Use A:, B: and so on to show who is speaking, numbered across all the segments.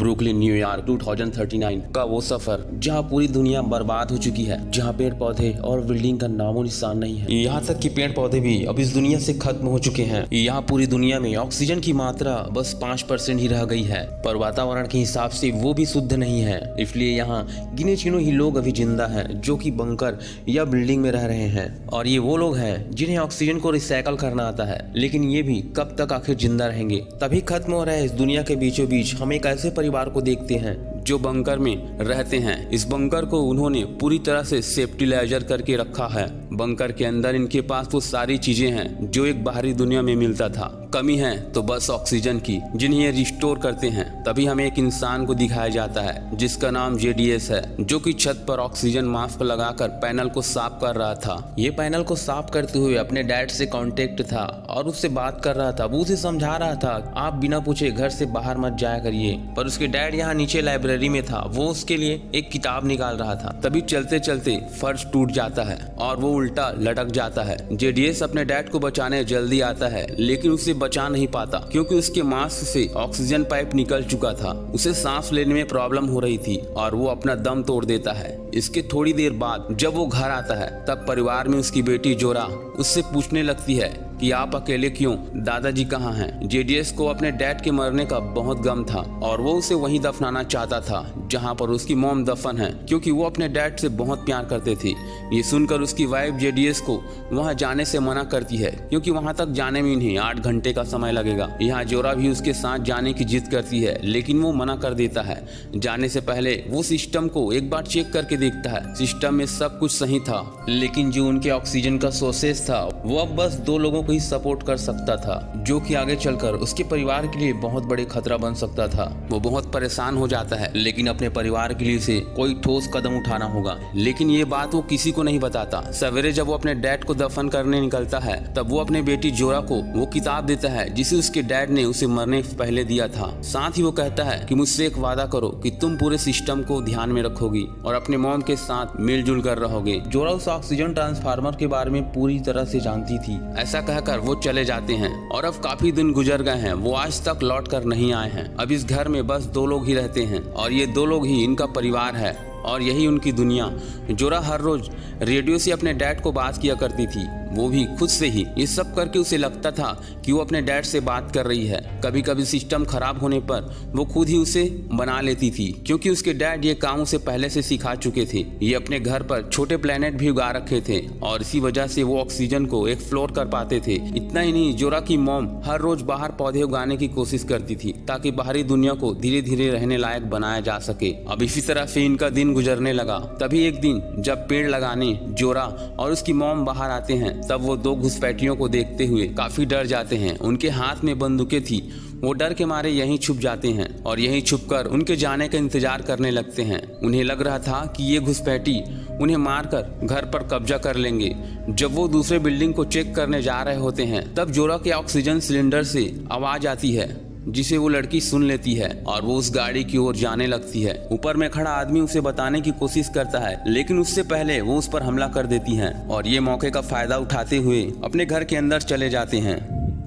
A: Brooklyn New York 2039 का वो सफर जहां पूरी दुनिया बर्बाद हो चुकी है, जहां पेड़ पौधे और बिल्डिंग का नामो निशान नहीं है। यहाँ तक कि पेड़ पौधे भी अब इस दुनिया से खत्म हो चुके हैं। यहाँ पूरी दुनिया में ऑक्सीजन की मात्रा बस 5% ही रह गई है, पर वातावरण के हिसाब से वो भी शुद्ध नहीं है। इसलिए यहाँ गिने चुने ही लोग अभी जिंदा हैं जो कि बंकर या बिल्डिंग में रह रहे हैं, और ये वो लोग हैं जिन्हें ऑक्सीजन को रिसाइकल करना आता है। लेकिन ये भी कब तक आखिर जिंदा रहेंगे? तभी खत्म हो रहे इस दुनिया के बीचों बीच हम एक ऐसे परिवार को देखते हैं जो बंकर में रहते हैं। इस बंकर को उन्होंने पूरी तरह से सेफ्टिलाइजर करके रखा है। बंकर के अंदर इनके पास वो सारी चीजें हैं जो एक बाहरी दुनिया में मिलता था। कमी है तो बस ऑक्सीजन की, जिन्हें ये रिस्टोर करते हैं। तभी हमें एक इंसान को दिखाया जाता है जिसका नाम JDS है, जो कि छत पर ऑक्सीजन मास्क लगाकर पैनल को साफ कर रहा था। ये पैनल को साफ करते हुए अपने डैड से कांटेक्ट था और उससे बात कर रहा था। वो उसे समझा रहा था आप बिना पूछे घर से बाहर मत जाया करिए। पर उसके डैड यहाँ नीचे लाइब्रेरी में था, वो उसके लिए एक किताब निकाल रहा था। तभी चलते चलते फर्श टूट जाता है और वो उल्टा लटक जाता है। JDS अपने डैड को बचाने जल्दी आता है, लेकिन उसे बचा नहीं पाता क्योंकि उसके मास्क से ऑक्सीजन पाइप निकल चुका था। उसे सांस लेने में प्रॉब्लम हो रही थी और वो अपना दम तोड़ देता है। इसके थोड़ी देर बाद जब वो घर आता है तब परिवार में उसकी बेटी जोरा उससे पूछने लगती है कि आप अकेले क्यों, दादाजी कहाँ हैं? JDS को अपने डैड के मरने का बहुत गम था और वो उसे वहीं दफनाना चाहता था जहाँ पर उसकी मॉम दफन है, क्योंकि वो अपने डैड से बहुत प्यार करते थे। ये सुनकर उसकी वाइफ JDS को वहाँ जाने से मना करती है, क्योंकि वहाँ तक जाने में इन्हें 8 घंटे का समय लगेगा। यहाँ जोरा भी उसके साथ जाने की जिद करती है, लेकिन वो मना कर देता है। जाने से पहले वो सिस्टम को एक बार चेक करके देखता है। सिस्टम में सब कुछ सही था, लेकिन जो उनके ऑक्सीजन का सोर्सेस था वो अब बस 2 लोगों ही सपोर्ट कर सकता था, जो कि आगे चलकर उसके परिवार के लिए बहुत बड़े खतरा बन सकता था। वो बहुत परेशान हो जाता है, लेकिन अपने परिवार के लिए उसे कोई ठोस कदम उठाना होगा। लेकिन ये बात वो किसी को नहीं बताता। सवेरे जब वो अपने डैड को दफन करने निकलता है तब वो अपने बेटी जोरा को वो किताब देता है जिसे उसके डैड ने उसे मरने से पहले दिया था। साथ ही वो कहता है कि मुझसे एक वादा करो कि तुम पूरे सिस्टम को ध्यान में रखोगी और अपने मॉम के साथ मिलजुल कर रहोगे। जोरा उस ऑक्सीजन ट्रांसफार्मर के बारे में पूरी तरह से जानती थी। ऐसा कहकर वो चले जाते हैं और अब काफी दिन गुजर गए हैं। वो आज तक लौट कर नहीं आए हैं। अब इस घर में बस 2 लोग ही रहते हैं और ये 2 लोग ही इनका परिवार है और यही उनकी दुनिया। जोरा हर रोज रेडियो से अपने डैड को बात किया करती थी, वो भी खुद से ही। ये सब करके उसे लगता था कि वो अपने डैड से बात कर रही है। कभी कभी सिस्टम खराब होने पर वो खुद ही उसे बना लेती थी, क्योंकि उसके डैड ये काम उसे पहले से सिखा चुके थे। ये अपने घर पर छोटे प्लेनेट भी उगा रखे थे और इसी वजह से वो ऑक्सीजन को एक्सप्लोर कर पाते थे। इतना ही नहीं, जोरा की मॉम हर रोज बाहर पौधे उगाने की कोशिश करती थी ताकि बाहरी दुनिया को धीरे धीरे रहने लायक बनाया जा सके। अब इसी तरह से इनका दिन गुजरने लगा। तभी एक दिन जब पेड़ लगाने जोरा और उसकी मॉम बाहर आते हैं तब वो 2 घुसपैठियों को देखते हुए काफी डर जाते हैं। उनके हाथ में बंदूकें थी। वो डर के मारे यहीं छुप जाते हैं और यहीं छुपकर उनके जाने का इंतजार करने लगते हैं। उन्हें लग रहा था कि ये घुसपैठी उन्हें मारकर घर पर कब्जा कर लेंगे। जब वो दूसरे बिल्डिंग को चेक करने जा रहे होते हैं तब जोरा के ऑक्सीजन सिलेंडर से आवाज आती है, जिसे वो लड़की सुन लेती है और वो उस गाड़ी की ओर जाने लगती है। ऊपर में खड़ा आदमी उसे बताने की कोशिश करता है, लेकिन उससे पहले वो उस पर हमला कर देती हैं और ये मौके का फायदा उठाते हुए अपने घर के अंदर चले जाते हैं।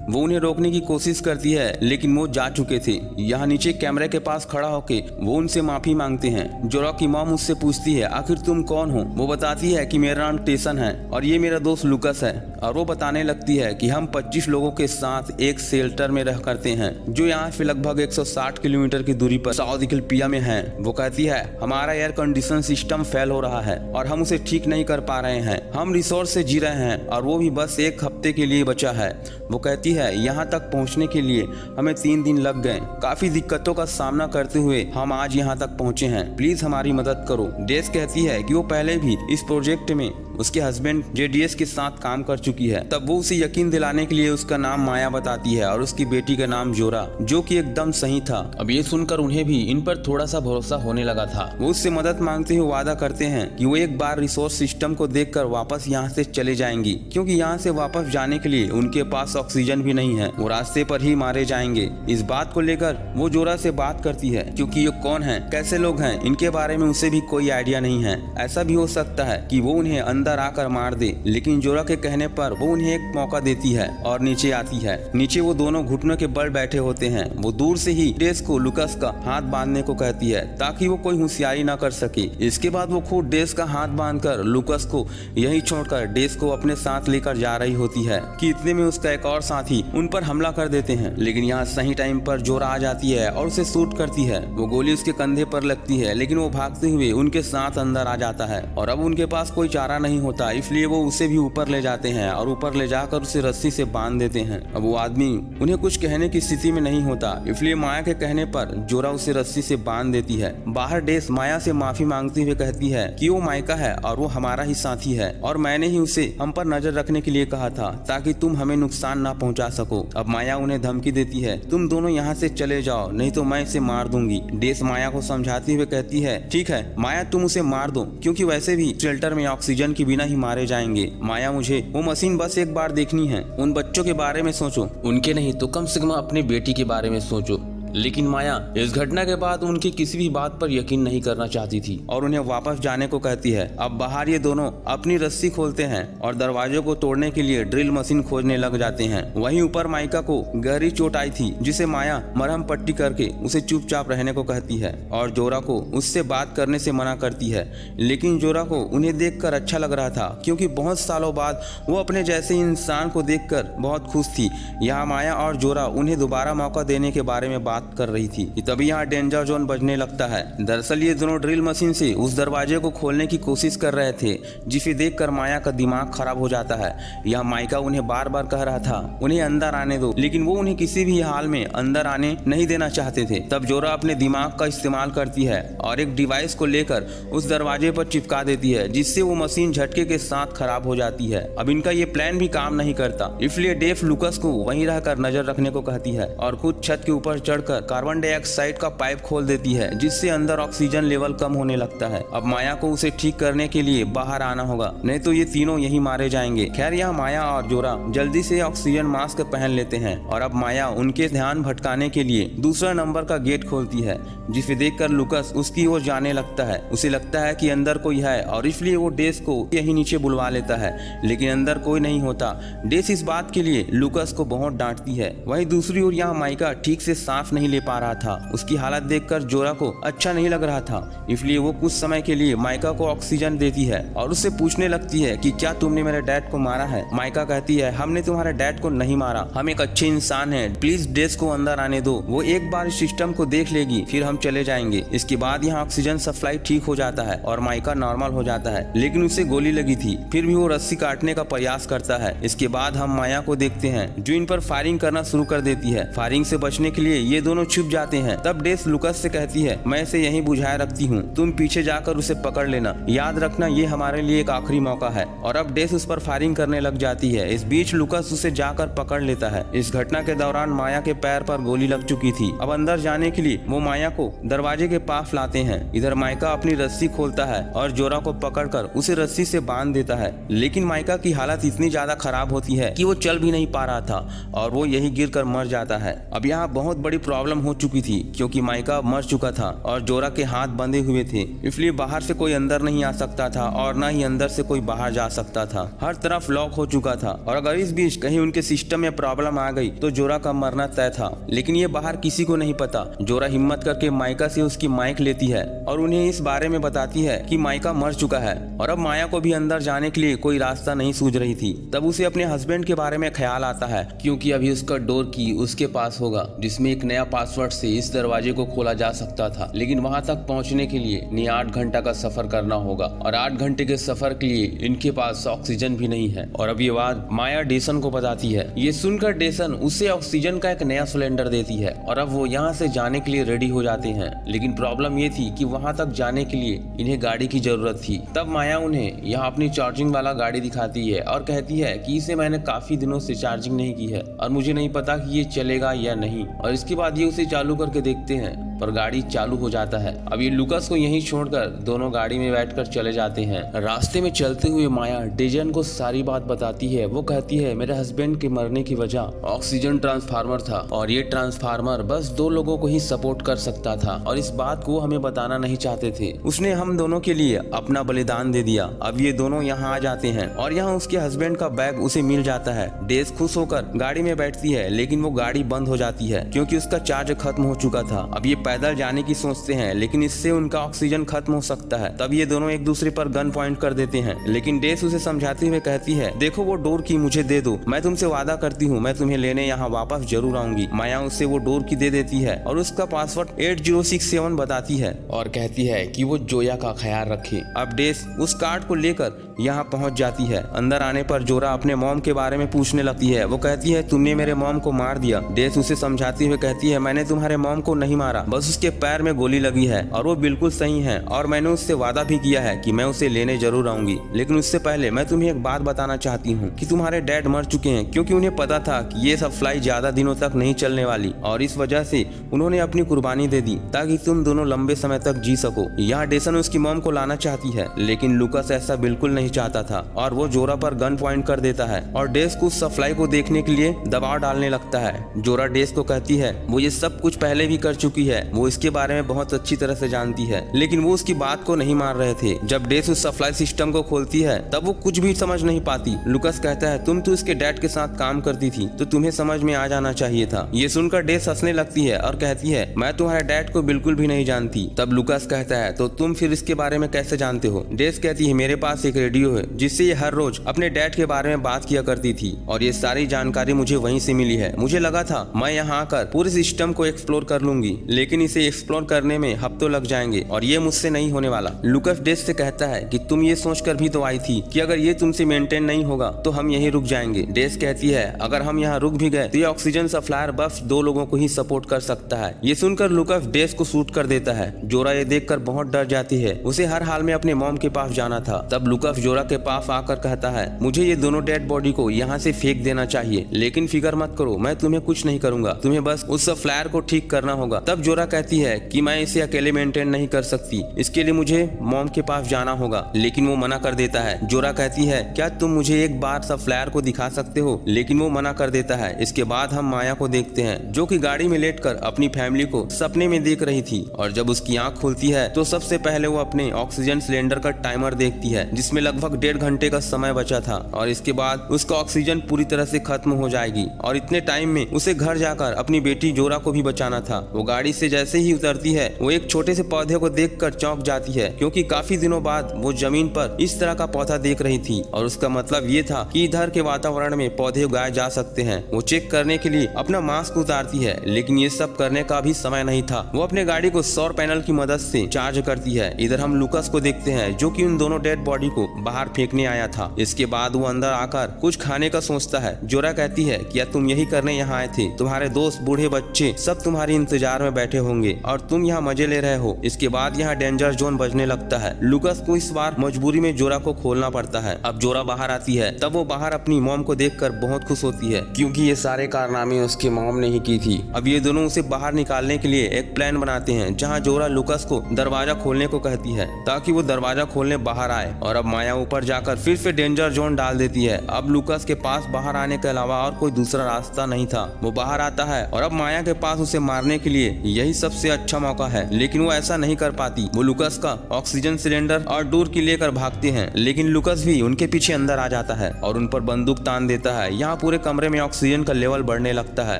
A: वो उन्हें रोकने की कोशिश करती है, लेकिन वो जा चुके थे। यहाँ नीचे कैमरे के पास खड़ा होके वो उनसे माफी मांगते हैं। जोरा की मॉम उससे पूछती है आखिर तुम कौन हो? वो बताती है कि मेरा नाम टेसन है और ये मेरा दोस्त लुकस है। और वो बताने लगती है कि हम 25 लोगों के साथ एक शेल्टर में रह करते हैं जो यहाँ से लगभग 160 किलोमीटर की दूरी पर साउथ किल्पिया में है। वो कहती है हमारा एयर कंडीशन सिस्टम फेल हो रहा है और हम उसे ठीक नहीं कर पा रहे हैं। हम रिसोर्स से जी रहे हैं और वो भी बस 1 हफ्ते के लिए बचा है। वो कहती है यहाँ तक पहुँचने के लिए हमें 3 दिन लग गए। काफी दिक्कतों का सामना करते हुए हम आज यहाँ तक पहुँचे हैं। प्लीज हमारी मदद करो। डेस कहती है कि वो पहले भी इस प्रोजेक्ट में उसके हस्बैंड JDS के साथ काम कर चुकी है। तब वो उसे यकीन दिलाने के लिए उसका नाम माया बताती है और उसकी बेटी का नाम जोरा, जो कि एकदम सही था। अब ये सुनकर उन्हें भी इन पर थोड़ा सा भरोसा होने लगा था। वो उससे मदद मांगते हुए वादा करते हैं कि वो एक बार रिसोर्स सिस्टम को देखकर वापस यहाँ से चले जाएंगी, क्योंकि यहाँ से वापस जाने के लिए उनके पास ऑक्सीजन भी नहीं है। वो रास्ते पर ही मारे जाएंगे। इस बात को लेकर वो जोरा से बात करती है, क्योंकि ये कौन है, कैसे लोग हैं, इनके बारे में उसे भी कोई आइडिया नहीं है। ऐसा भी हो सकता है कि वो उन्हें अंदर आकर मार दे, लेकिन जोरा के कहने पर वो उन्हें एक मौका देती है और नीचे आती है। नीचे वो दोनों घुटनों के बल बैठे होते हैं। वो दूर से ही डेस को लुकस का हाथ बांधने को कहती है ताकि वो कोई होशियारी ना कर सके। इसके बाद वो खुद डेस का हाथ बांधकर लुकस को यही छोड़कर डेस को अपने साथ लेकर जा रही होती है कि इतने में उसका एक और साथी उन पर हमला कर देते हैं। लेकिन यहाँ सही टाइम पर जोरा आ जाती है और उसे शूट करती है। वो गोली उसके कंधे पर लगती है, लेकिन वो भागते हुए उनके साथ अंदर आ जाता है और अब उनके पास कोई चारा नहीं होता, इसलिए वो उसे भी ऊपर ले जाते हैं और ऊपर ले जाकर उसे रस्सी से बांध देते हैं। अब वो आदमी उन्हें कुछ कहने की स्थिति में नहीं होता, इसलिए माया के कहने पर जोरा उसे रस्सी से बांध देती है। बाहर डेस माया से माफी मांगते हुए कहती है कि वो माइका है और वो हमारा ही साथी है और मैंने ही उसे हम पर नजर रखने के लिए कहा था ताकि तुम हमें नुकसान ना पहुंचा सको। अब माया उन्हें धमकी देती है, तुम दोनों यहाँ से चले जाओ नहीं तो मैं इसे मार दूंगी। डेस माया को समझाते हुए कहती है, ठीक है माया तुम उसे मार दो, क्योंकि वैसे भी शेल्टर में ऑक्सीजन के बिना ही मारे जाएंगे। माया मुझे वो मशीन बस एक बार देखनी है। उन बच्चों के बारे में सोचो, उनके नहीं तो कम से कम अपनी बेटी के बारे में सोचो। लेकिन माया इस घटना के बाद उनकी किसी भी बात पर यकीन नहीं करना चाहती थी और उन्हें वापस जाने को कहती है। अब बाहर ये दोनों अपनी रस्सी खोलते हैं और दरवाजों को तोड़ने के लिए ड्रिल मशीन खोजने लग जाते हैं। वहीं ऊपर माइका को गहरी चोट आई थी, जिसे माया मरहम पट्टी करके उसे चुपचाप रहने को कहती है और जोरा को उससे बात करने से मना करती है। लेकिन जोरा को उन्हें देखकर अच्छा लग रहा था, क्योंकि बहुत सालों बाद वो अपने जैसे इंसान को देखकर बहुत खुश थी। यहाँ माया और जोरा उन्हें दोबारा मौका देने के बारे में बात कर रही थी। तभी यहाँ डेंजर जोन बजने लगता है। दरअसल ये दोनों ड्रिल मशीन से उस दरवाजे को खोलने की कोशिश कर रहे थे, जिसे देखकर माया का दिमाग खराब हो जाता है। यह माइका उन्हें बार बार कह रहा था उन्हें अंदर आने दो, लेकिन वो उन्हें किसी भी हाल में अंदर आने नहीं देना चाहते थे। तब जोरा अपने दिमाग का इस्तेमाल करती है और एक डिवाइस को लेकर उस दरवाजे पर चिपका देती है, जिससे वो मशीन झटके के साथ खराब हो जाती है। अब इनका ये प्लान भी काम नहीं करता, इसलिए डेव लुकस को वहीं रहकर नजर रखने को कहती है और खुद छत के ऊपर चढ़कर कार्बन डाइऑक्साइड का पाइप खोल देती है, जिससे अंदर ऑक्सीजन लेवल कम होने लगता है। अब माया को उसे ठीक करने के लिए बाहर आना होगा, नहीं तो ये तीनों यही मारे जाएंगे। खैर यहाँ माया और जोरा जल्दी से ऑक्सीजन मास्क पहन लेते हैं और अब माया उनके ध्यान भटकाने के लिए दूसरा नंबर का गेट खोलती है, जिसे देखकर लुकस उसकी ओर जाने लगता है। उसे लगता है कि अंदर कोई है और इसलिए वो डेस को यही नीचे बुलवा लेता है, लेकिन अंदर कोई नहीं होता। डेस इस बात के लिए लुकस को बहुत डांटती है। वहीं दूसरी ओर यहाँ माइका ठीक से सांस नहीं ले पा रहा था। उसकी हालत देखकर जोरा को अच्छा नहीं लग रहा था, इसलिए वो कुछ समय के लिए माइका को ऑक्सीजन देती है और उससे पूछने लगती है कि क्या तुमने मेरे डैड को मारा है। माइका कहती है, हमने तुम्हारे डैड को नहीं मारा, हम एक अच्छे इंसान हैं, प्लीज डेस को अंदर आने दो, वो एक बार इस सिस्टम को देख लेगी, फिर हम चले जाएंगे। इसके बाद यहाँ ऑक्सीजन सप्लाई ठीक हो जाता है और माइका नॉर्मल हो जाता है, लेकिन उसे गोली लगी थी। फिर भी वो रस्सी काटने का प्रयास करता है। इसके बाद हम माया को देखते हैं जो इन पर फायरिंग करना शुरू कर देती है। फायरिंग से बचने के लिए ये दोनों छुप जाते हैं। तब डेस लुकस से कहती है, मैं इसे यहीं बुझाए रखती हूँ, तुम पीछे जाकर उसे पकड़ लेना, याद रखना ये हमारे लिए एक आखिरी मौका है। और अब डेस उस पर फायरिंग करने लग जाती है। इस बीच लुकस उसे जाकर पकड़ लेता है। इस घटना के दौरान माया के पैर पर गोली लग चुकी थी। अब अंदर जाने के लिए वो माया को दरवाजे के पास लाते हैं। इधर माइका अपनी रस्सी खोलता है और जोरा को पकड़कर उसे रस्सी से बांध देता है, लेकिन माइका की हालत इतनी ज्यादा खराब होती है कि वो चल भी नहीं पा रहा था और वो यही गिरकर मर जाता है। अब यहाँ बहुत बड़ी प्रॉब्लम हो चुकी थी, क्योंकि माइका मर चुका था और जोरा के हाथ बंधे हुए थे, इसलिए बाहर से कोई अंदर नहीं आ सकता था और न ही अंदर से कोई बाहर जा सकता था। हर तरफ लॉक हो चुका था और अगर इस बीच कहीं उनके सिस्टम में प्रॉब्लम आ गई तो जोरा का मरना तय था। लेकिन ये बाहर किसी को नहीं पता। जोरा हिम्मत करके माइका से उसकी माइक लेती है और उन्हें इस बारे में बताती है कि माइका मर चुका है और अब माया को भी अंदर जाने के लिए कोई रास्ता नहीं सूझ रही थी। तब उसे अपने हस्बैंड के बारे में ख्याल आता है, क्योंकि अभी उसका डोर की उसके पास होगा, जिसमें एक नया पासवर्ड से इस दरवाजे को खोला जा सकता था। लेकिन वहां तक पहुंचने के लिए इन्हें 8 घंटा का सफर करना होगा और 8 घंटे के सफर के लिए इनके पास ऑक्सीजन भी नहीं है। और अब ये बात माया डेसन को बताती है। ये सुनकर डेसन उसे ऑक्सीजन का एक नया सिलेंडर देती है और अब वो यहाँ से जाने के लिए रेडी हो जाते हैं। लेकिन प्रॉब्लम ये थी कि वहां तक जाने के लिए इन्हें गाड़ी की जरूरत थी। तब माया उन्हें यहाँ अपनी चार्जिंग वाला गाड़ी दिखाती है और कहती है कि इसे मैंने काफी दिनों से चार्जिंग नहीं की है और मुझे नहीं पता कि ये चलेगा या नहीं। और इसके बाद ये उसे चालू करके देखते हैं, पर गाड़ी चालू हो जाता है। अब ये लुकस को यहीं छोड़कर दोनों गाड़ी में बैठकर चले जाते हैं। रास्ते में चलते हुए माया डेजन को सारी बात बताती है। वो कहती है मेरे हस्बैंड के मरने की वजह ऑक्सीजन ट्रांसफार्मर था और ये ट्रांसफार्मर बस 2 लोगों को ही सपोर्ट कर सकता था और इस बात को हमें बताना नहीं चाहते थे। उसने हम दोनों के लिए अपना बलिदान दे दिया। अब ये दोनों यहाँ आ जाते हैं और यहाँ उसके हस्बैंड का बैग उसे मिल जाता है। डेज खुश होकर गाड़ी में बैठती है लेकिन वो गाड़ी बंद हो जाती है क्योंकि उसका चार्ज खत्म हो चुका था। अब ये पैदल जाने की सोचते हैं लेकिन इससे उनका ऑक्सीजन खत्म हो सकता है। तब ये दोनों एक दूसरे पर गन पॉइंट कर देते हैं लेकिन डेज उसे समझाते हुए कहती है देखो वो डोर की मुझे दे दो, मैं तुमसे वादा करती हूँ मैं तुम्हें लेने यहाँ वापस जरूर आऊंगी। माया उससे वो डोर की दे देती है और उसका पासवर्ड 8067 बताती है और कहती है कि वो जोया का ख्याल रखे। अब डेज उस कार्ड को लेकर यहाँ पहुँच जाती है। अंदर आने पर जोरा अपने मॉम के बारे में पूछने लगती है। वो कहती है तुमने मेरे मॉम को मार दिया। डेज उसे समझाती हुए कहती है मैंने तुम्हारे मॉम को नहीं मारा, बस उसके पैर में गोली लगी है और वो बिल्कुल सही है और मैंने उससे वादा भी किया है कि मैं उसे लेने जरूर आऊंगी। लेकिन उससे पहले मैं तुम्हें एक बात बताना चाहती हूँ कि तुम्हारे डैड मर चुके हैं क्योंकि उन्हें पता था कि ये सब फ्लाइट ज्यादा दिनों तक नहीं चलने वाली और इस वजह से उन्होंने अपनी कुर्बानी दे दी ताकि तुम दोनों लंबे समय तक जी सको। यहाँ डेसन उसकी मॉम को लाना चाहती है लेकिन लुकस ऐसा बिल्कुल नहीं चाहता था और वो जोरा पर गन पॉइंट कर देता है और डेस को सप्लाई को देखने के लिए दबाव डालने लगता है। जोरा डेस को कहती है वो ये सब कुछ पहले भी कर चुकी है, वो इसके बारे में बहुत अच्छी तरह से जानती है लेकिन वो उसकी बात को नहीं मान रहे थे। जब डेस उस सप्लाई सिस्टम को खोलती है तब वो कुछ भी समझ नहीं पाती। लुकस कहता है तुम तो इसके डैड के साथ काम करती थी तो तुम्हें समझ में आ जाना चाहिए था। ये सुनकर डेस हंसने लगती है और कहती है मैं तुम्हारे डैड को बिल्कुल भी नहीं जानती। तब लुकस कहता है तो तुम फिर इसके बारे में कैसे जानते हो? डेस कहती है मेरे पास एक रेडियो है जिससे ये हर रोज अपने डैड के बारे में बात किया करती थी और ये सारी जानकारी मुझे वहीं से मिली है। मुझे लगा था मैं यहाँ आकर पूरे सिस्टम को एक्सप्लोर कर लूंगी लेकिन इसे एक्सप्लोर करने में हफ्तों लग जाएंगे और ये मुझसे नहीं होने वाला। लुकस डेस से कहता है कि तुम ये सोचकर भी तो आई थी कि अगर ये तुमसे मेंटेन नहीं होगा तो हम यहीं रुक जाएंगे। डेस कहती है अगर हम यहाँ रुक भी गए तो ये ऑक्सीजन सप्लायर बस 2 लोगों को ही सपोर्ट कर सकता है। ये सुनकर लुकस डेस को शूट कर देता है। जोरा ये देखकर बहुत डर जाती है, उसे हर हाल में अपने मॉम के पास जाना था। तब लुकस जोरा के पास आकर कहता है मुझे ये दोनों डेड बॉडी को यहाँ से फेंक देना चाहिए लेकिन फिक्र मत करो मैं तुम्हें कुछ नहीं करूंगा, तुम्हें बस उस फ्लायर को ठीक करना होगा। तब जोरा कहती है कि मैं इसे अकेले मेंटेन नहीं कर सकती, इसके लिए मुझे मॉम के पास जाना होगा लेकिन वो मना कर देता है। जोरा कहती है क्या तुम मुझे एक बार सब फ्लायर को दिखा सकते हो, लेकिन वो मना कर देता है। इसके बाद हम माया को देखते हैं जो कि गाड़ी में लेटकर अपनी फैमिली को सपने में देख रही थी और जब उसकी आंख खुलती है तो सबसे पहले वो अपने ऑक्सीजन सिलेंडर का टाइमर देखती है जिसमें लगभग 1.5 घंटे का समय बचा था और इसके बाद उसका ऑक्सीजन पूरी तरह से खत्म हो जाएगी और इतने टाइम में उसे घर जाकर अपनी बेटी जोरा को भी बचाना था। वो गाड़ी से जैसे ही उतरती है वो एक छोटे से पौधे को देखकर चौंक जाती है क्योंकि काफी दिनों बाद वो जमीन पर इस तरह का पौधा देख रही थी और उसका मतलब ये था कि इधर के वातावरण में पौधे उगाए जा सकते हैं। वो चेक करने के लिए अपना मास्क उतारती है लेकिन ये सब करने का भी समय नहीं था। वो अपने गाड़ी को सौर पैनल की मदद से चार्ज करती है। इधर हम लुकस को देखते हैं जो कि उन दोनों डेड बॉडी को बाहर फेंकने आया था। इसके बाद वो अंदर आकर कुछ खाने का सोचता है। जोरा कहती है क्या तुम यही करने यहाँ आए थे? तुम्हारे दोस्त बूढ़े बच्चे सब तुम्हारे इंतजार में बैठे होंगे और तुम यहाँ मजे ले रहे हो। इसके बाद यहाँ डेंजर जोन बजने लगता है। लुकस को इस बार मजबूरी में जोरा को खोलना पड़ता है। अब जोरा बाहर आती है तब वो बाहर अपनी मॉम को देखकर बहुत खुश होती है क्योंकि ये सारे कारनामे उसकी मॉम ने ही की थी। अब ये दोनों उसे बाहर निकालने के लिए एक प्लान बनाते हैं जहाँ जोरा लुकस को दरवाजा खोलने को कहती है ताकि वो दरवाजा खोलने बाहर आए और अब माया ऊपर जाकर फिर से डेंजर जोन डाल देती है। अब लुकस के पास बाहर आने के अलावा और कोई दूसरा रास्ता नहीं था। वो बाहर आता है और अब माया के पास उसे मारने के लिए यही सबसे अच्छा मौका है लेकिन वो ऐसा नहीं कर पाती। वो लुकस का ऑक्सीजन सिलेंडर और डोर की लेकर भागते हैं लेकिन लुकस भी उनके पीछे अंदर आ जाता है और उन पर बंदूक तान देता है। यहाँ पूरे कमरे में ऑक्सीजन का लेवल बढ़ने लगता है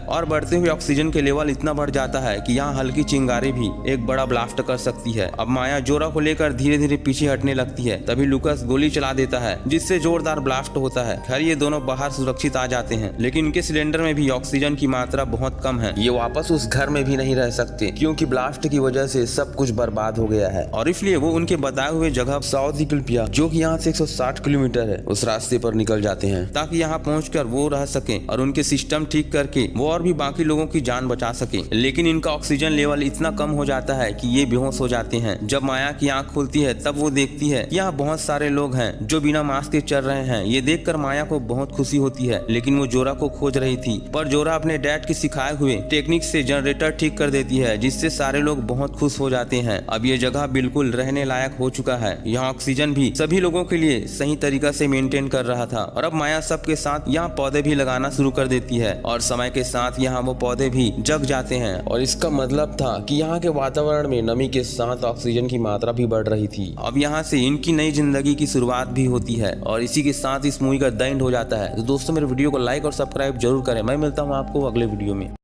A: और बढ़ते हुए ऑक्सीजन के लेवल इतना बढ़ जाता है कि यहाँ हल्की चिंगारी भी एक बड़ा ब्लास्ट कर सकती है। अब माया जोरा को लेकर धीरे धीरे पीछे हटने लगती है। तभी लुकस गोली चला देता है जिससे जोरदार ब्लास्ट होता है। खैर ये दोनों बाहर सुरक्षित आ जाते हैं लेकिन इनके सिलेंडर में भी ऑक्सीजन की मात्रा बहुत कम है। ये वापस उस घर में भी नहीं रह सकते क्योंकि ब्लास्ट की वजह से सब कुछ बर्बाद हो गया है और इसलिए वो उनके बताए हुए जगह साउथ इक्लिपिया जो कि यहाँ से 160 किलोमीटर है उस रास्ते पर निकल जाते हैं ताकि यहाँ पहुंचकर वो रह सके और उनके सिस्टम ठीक करके वो और भी बाकी लोगों की जान बचा सके। लेकिन इनका ऑक्सीजन लेवल इतना कम हो जाता है कि ये बेहोश हो जाते हैं। जब माया की आंख खुलती है तब वो देखती है यहाँ बहुत सारे लोग हैं जो बिना मास्क के चल रहे हैं। ये देखकर माया को बहुत खुशी होती है लेकिन वो जोरा को खोज रही थी पर जोरा अपने डैड के सिखाए हुए टेक्निक से जनरेटर ठीक कर देती है है, जिससे सारे लोग बहुत खुश हो जाते हैं। अब ये जगह बिल्कुल रहने लायक हो चुका है। यहाँ ऑक्सीजन भी सभी लोगों के लिए सही तरीका से मेंटेन कर रहा था और अब माया सबके साथ यहाँ पौधे भी लगाना शुरू कर देती है और समय के साथ यहाँ वो पौधे भी जग जाते हैं। और इसका मतलब था कि यहाँ के वातावरण में नमी के साथ ऑक्सीजन की मात्रा भी बढ़ रही थी। अब यहाँ से इनकी नई जिंदगी की शुरुआत भी होती है और इसी के साथ इस मूवी का द एंड हो जाता है। तो दोस्तों, मेरे वीडियो को लाइक और सब्सक्राइब जरूर करें। मैं मिलता हूँ आपको अगले वीडियो में।